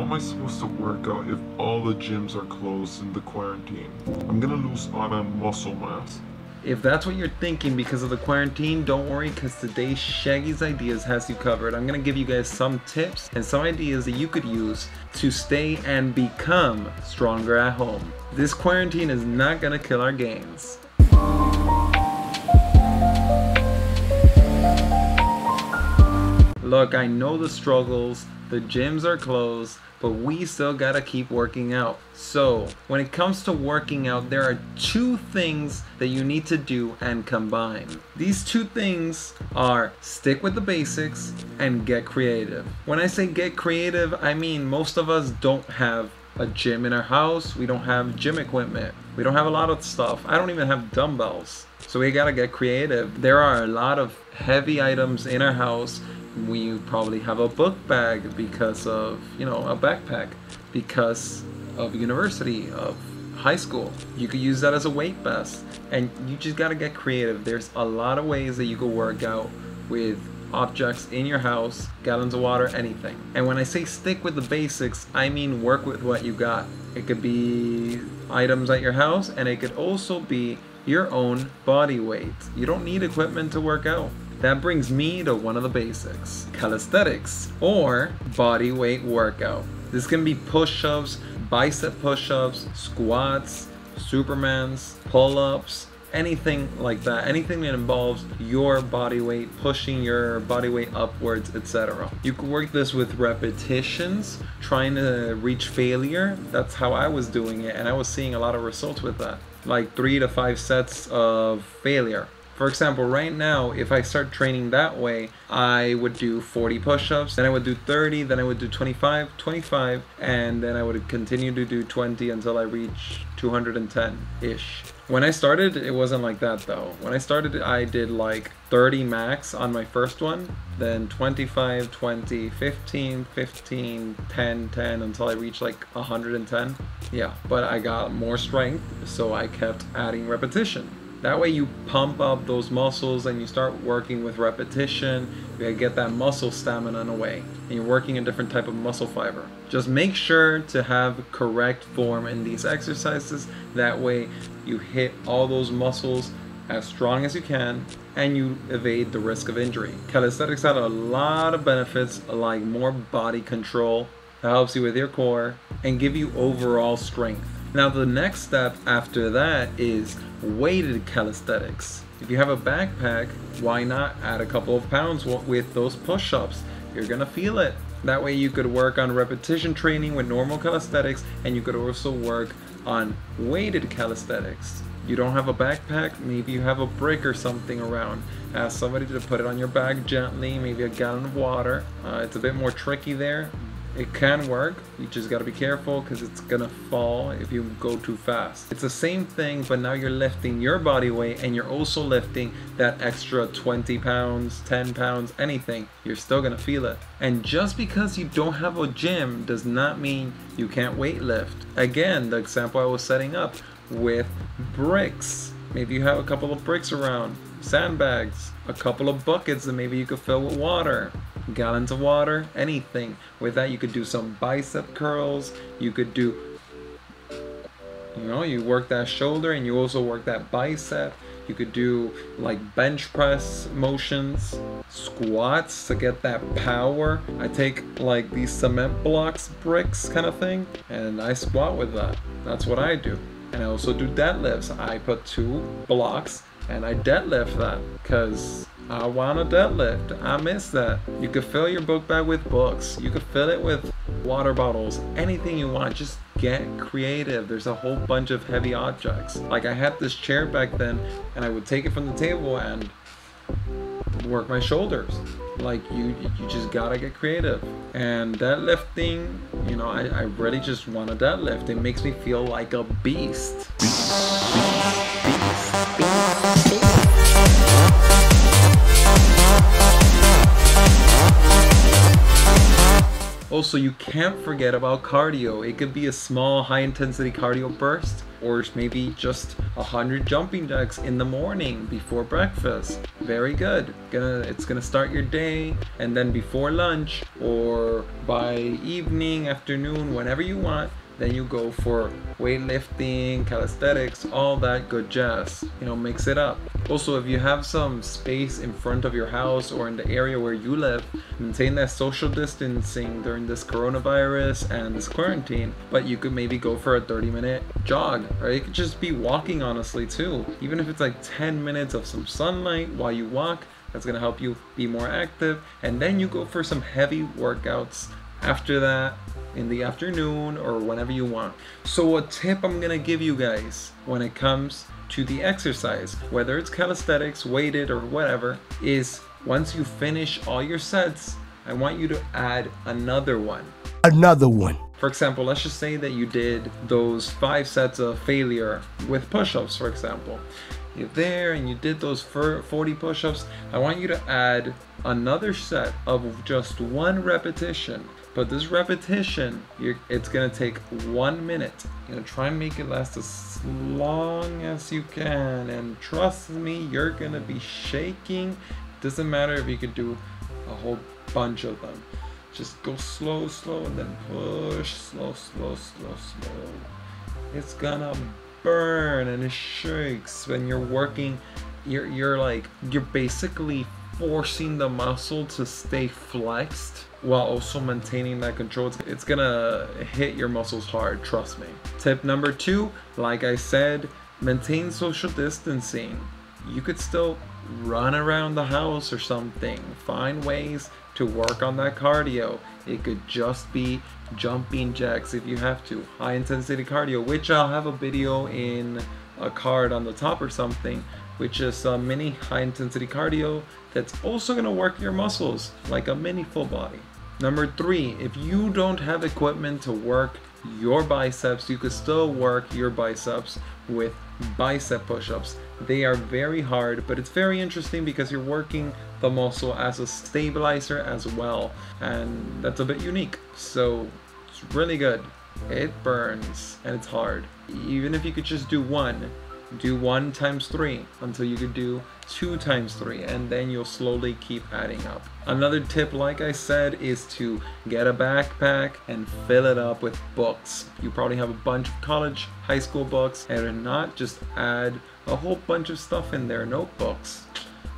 am I supposed to work out if all the gyms are closed in the quarantine? I'm gonna lose all my muscle mass. If that's what you're thinking because of the quarantine, don't worry, because today Shaggy's Ideas has you covered. I'm gonna give you guys some tips and some ideas that you could use to stay and become stronger at home. This quarantine is not gonna kill our gains. Look, I know the struggles, the gyms are closed, but we still gotta keep working out. So, when it comes to working out, there are two things that you need to do and combine. These two things are stick with the basics and get creative. When I say get creative, I mean most of us don't have a gym in our house, we don't have gym equipment, we don't have a lot of stuff. I don't even have dumbbells. So we gotta get creative. There are a lot of heavy items in our house. We probably have a book bag because of, a backpack because of university, of high school. You could use that as a weight vest, and you just gotta get creative. There's a lot of ways that you could work out with objects in your house, gallons of water, anything. And when I say stick with the basics, I mean work with what you got. It could be items at your house, and it could also be your own body weight. You don't need equipment to work out. That brings me to one of the basics, calisthenics or body weight workout. This can be push-ups, bicep push-ups, squats, supermans, pull-ups, anything like that. Anything that involves your body weight, pushing your body weight upwards, etc. You can work this with repetitions, trying to reach failure. That's how I was doing it, and I was seeing a lot of results with that. Like 3 to 5 sets of failure. For example, right now, if I start training that way, I would do 40 push-ups, then I would do 30, then I would do 25, and then I would continue to do 20 until I reach 210-ish. When I started, it wasn't like that though. When I started, I did like 30 max on my first one, then 25, 20, 15, 15, 10, 10, until I reached like 110. Yeah, but I got more strength, so I kept adding repetition. That way you pump up those muscles and you start working with repetition. You get that muscle stamina in a way, and you're working a different type of muscle fiber. Just make sure to have correct form in these exercises. That way you hit all those muscles as strong as you can and you evade the risk of injury. Calisthenics has a lot of benefits, like more body control. That helps you with your core and give you overall strength. Now the next step after that is weighted calisthenics. If you have a backpack, why not add a couple of pounds with those push-ups? You're gonna feel it. That way you could work on repetition training with normal calisthenics, and you could also work on weighted calisthenics. You don't have a backpack, maybe you have a brick or something around. Ask somebody to put it on your back gently, maybe a gallon of water. It's a bit more tricky there. It can work, you just gotta be careful because it's gonna fall if you go too fast. It's the same thing, but now you're lifting your body weight and you're also lifting that extra 20 pounds, 10 pounds, anything. You're still gonna feel it. And just because you don't have a gym does not mean you can't weight lift. Again, the example I was setting up with bricks. Maybe you have a couple of bricks around, sandbags, a couple of buckets that maybe you could fill with water. Gallons of water, anything. With that you could do some bicep curls, you could do, you work that shoulder and you also work that bicep. You could do like bench press motions, squats to get that power. I take like these cement blocks, bricks kind of thing, and I squat with that. That's what I do. And I also do deadlifts. I put 2 blocks and I deadlift that because I want a deadlift. I miss that. You could fill your book bag with books. You could fill it with water bottles. Anything you want. Just get creative. There's a whole bunch of heavy objects. Like I had this chair back then and I would take it from the table and work my shoulders. Like you just gotta get creative. And deadlifting, I really just want a deadlift. It makes me feel like a beast. Also, you can't forget about cardio. It could be a small high intensity cardio burst, or maybe just 100 jumping jacks in the morning before breakfast. Very good. It's gonna start your day, and then before lunch or by evening, afternoon, whenever you want, then you go for weightlifting, calisthenics, all that good jazz. You know, mix it up. Also, if you have some space in front of your house or in the area where you live, maintain that social distancing during this coronavirus and this quarantine. But you could maybe go for a 30-minute jog, or it could just be walking, honestly, too. Even if it's like 10 minutes of some sunlight while you walk, that's gonna help you be more active. And then you go for some heavy workouts after that, in the afternoon or whenever you want. So a tip I'm gonna give you guys when it comes to the exercise, whether it's calisthenics, weighted, or whatever, is once you finish all your sets, I want you to add another one. For example, let's just say that you did those 5 sets of failure with push-ups, for example. You're there and you did those 40 push-ups. I want you to add another set of just 1 repetition. But this repetition, it's gonna take 1 minute. You're gonna try and make it last as long as you can. And trust me, you're gonna be shaking. Doesn't matter if you could do a whole bunch of them. Just go slow, slow, and then push, slow, slow, slow, slow. It's gonna burn and it shakes when you're working. You're basically forcing the muscle to stay flexed while also maintaining that control. It's gonna hit your muscles hard, trust me. Tip number 2, like I said, maintain social distancing. You could still run around the house or something. Find ways to work on that cardio. It could just be jumping jacks if you have to. High intensity cardio, which I'll have a video in a card on the top or something, which is a mini high intensity cardio that's also gonna work your muscles like a mini full body. Number 3, if you don't have equipment to work your biceps, you could still work your biceps with bicep push-ups. They are very hard, but it's very interesting because you're working the muscle as a stabilizer as well, and that's a bit unique. So it's really good. It burns and it's hard. Even if you could just do 1, do 1 times 3 until you could do 2 times 3, and then you'll slowly keep adding up. Another tip, like I said, is to get a backpack and fill it up with books. You probably have a bunch of college, high school books, and if not, just add a whole bunch of stuff in there, notebooks.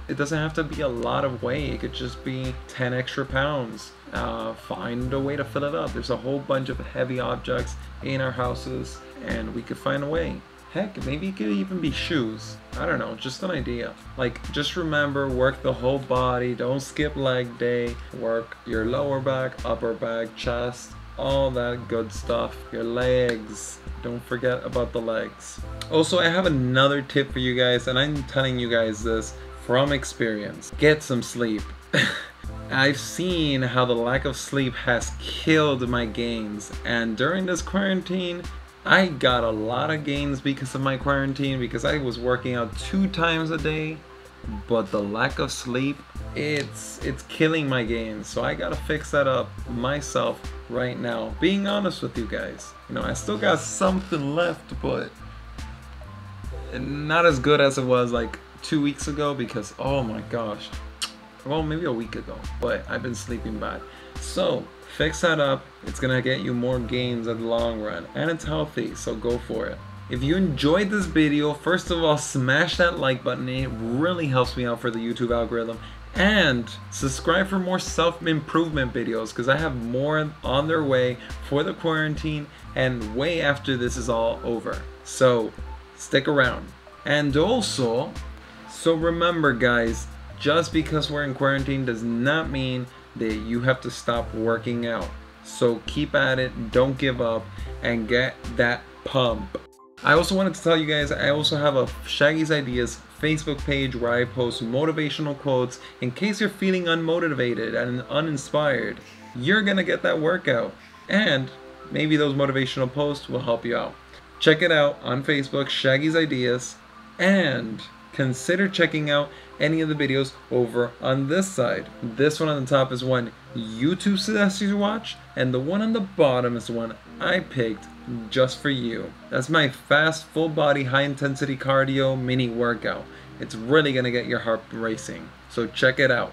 It doesn't have to be a lot of weight, it could just be 10 extra pounds. Find a way to fill it up. There's a whole bunch of heavy objects in our houses, and we could find a way. Heck, maybe it could even be shoes. I don't know, just an idea. Like, just remember, work the whole body. Don't skip leg day. Work your lower back, upper back, chest, all that good stuff. Your legs. Don't forget about the legs. Also, I have another tip for you guys, and I'm telling you guys this from experience. Get some sleep. I've seen how the lack of sleep has killed my gains, and during this quarantine, I got a lot of gains because of my quarantine, because I was working out 2 times a day, but the lack of sleep, it's killing my gains. So I gotta fix that up myself right now, being honest with you guys. You know, I still got something left, but not as good as it was like 2 weeks ago, because oh my gosh, well, maybe a week ago, but I've been sleeping bad. So fix that up. It's gonna get you more gains in the long run, and it's healthy, so go for it. If you enjoyed this video, first of all, smash that like button. It really helps me out for the YouTube algorithm. And subscribe for more self-improvement videos, because I have more on their way for the quarantine and way after this is all over. So stick around. And also, so remember guys, just because we're in quarantine does not mean that you have to stop working out. So keep at it, don't give up, and get that pump. I also wanted to tell you guys, I also have a Shaggy's Ideas Facebook page where I post motivational quotes in case you're feeling unmotivated and uninspired. You're gonna get that workout, and maybe those motivational posts will help you out. Check it out on Facebook, Shaggy's Ideas, and consider checking out any of the videos over on this side. This one on the top is one YouTube suggests you watch, and the one on the bottom is the one I picked just for you. That's my fast, full body, high intensity cardio mini workout. It's really gonna get your heart racing, so check it out.